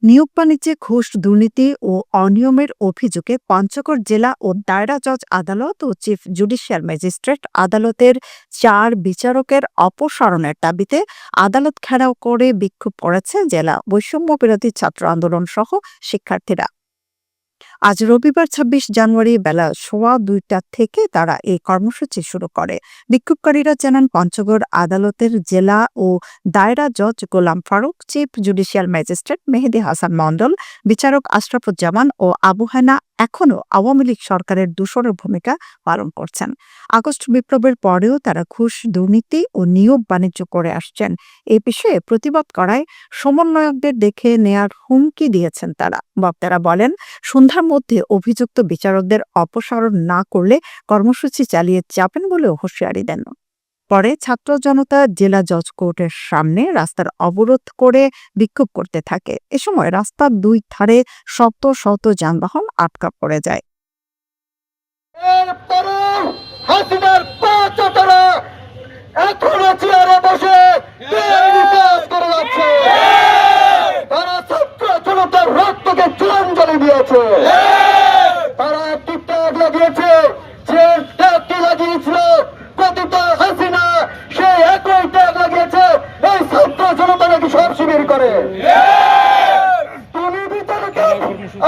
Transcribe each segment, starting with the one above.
নিয়োগ বাণিজ্যে ঘুষ, দুর্নীতি ও অনিয়মের অভিযোগে পঞ্চগড় জেলা ও দায়রা জজ আদালত ও চিফ জুডিশিয়াল ম্যাজিস্ট্রেট আদালতের ৪ বিচারকের অপসারণের দাবিতে আদালত ঘেরাও করে বিক্ষোভ করেছে জেলা বৈষম্য বিরোধী ছাত্র আন্দোলন সহ শিক্ষার্থীরা। আজ রবিবার ২৬ জানুয়ারি বেলা ২:১৫ থেকে তারা এই কর্মসূচি শুরু করে। বিক্ষোভকারীরা জানান, পঞ্চগড় আদালতের জেলা ও দায়রা জজ Golam Faruk, chief judicial magistrate মেহেদী হাসান মণ্ডল, বিচারক আশরাফুজ্জামান ও আবু হেনা এখনও আওয়ামী লীগ সরকারের দূষণের ভূমিকা পালন করছেন। আগস্ট বিপ্লবের পরেও তারা ঘুষ, দুর্নীতি ও নিয়োগ বাণিজ্য করে আসছেন। এই বিষয়ে প্রতিবাদ করায় সমন্বয়কদের দেখে নেয়ার হুমকি দিয়েছেন তারা। বক্তারা বলেন, সন্ধ্যার মধ্যে অভিযুক্ত বিচারকদের অপসারণ না করলে কর্মসূচি চালিয়ে যাবেন বলেও হুঁশিয়ারি দেন। পরে ছাত্র জনতা জেলা জজ কোর্টের সামনে রাস্তার অবরোধ করে বিক্ষোভ করতে থাকে। এ সময় রাস্তার দুই ধারে শত শত যানবাহন আটকা পড়ে যায়। তারা একটি ট্যাগ লাগিয়েছে, যে ট্যাগটি লাগিয়েছিল প্রতিটা হাসিনা, সে একই ট্যাগ লাগিয়েছে এই ছাত্র জনতা নাকি সব শিবির করে। তুমি বিচারকে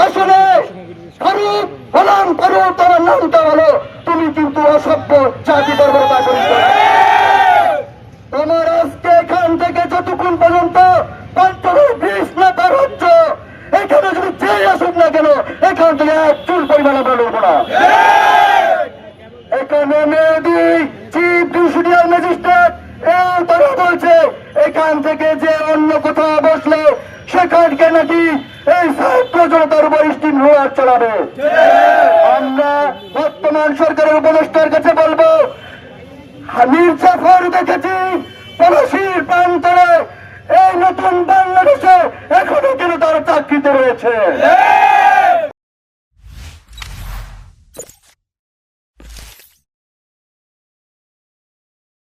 আসলে ফারুক হলাম, ফারুক তোমার নামটা হলো, তুমি কিন্তু অসভ্য জাতি বর্বরতা করেছ। তোমার আজকে এখান থেকে যতক্ষণ পর্যন্ত পঞ্চগড় ব্রিজ না পার হচ্ছ, এখানে যদি যে আসুক না কেন এখান থেকে এক চুল পরিমাণ আমরা লড়ব না। এখানে মেহেদী চিফ জুডিশিয়াল ম্যাজিস্ট্রেট তারা বলছে এখান থেকে যে অন্য কোথাও বসলে সেখানকে নাকি এই ছাত্র জনতার উপর স্টিম রোলার চালাবে। আমরা বর্তমান সরকারের উপদেষ্টার কাছে বলবো, মির্জাফর দেখেছি পলাশীর প্রান্তরে, এই নতুন বাংলাদেশে এখনো কিন্তু তার চাকরিতে রয়েছে।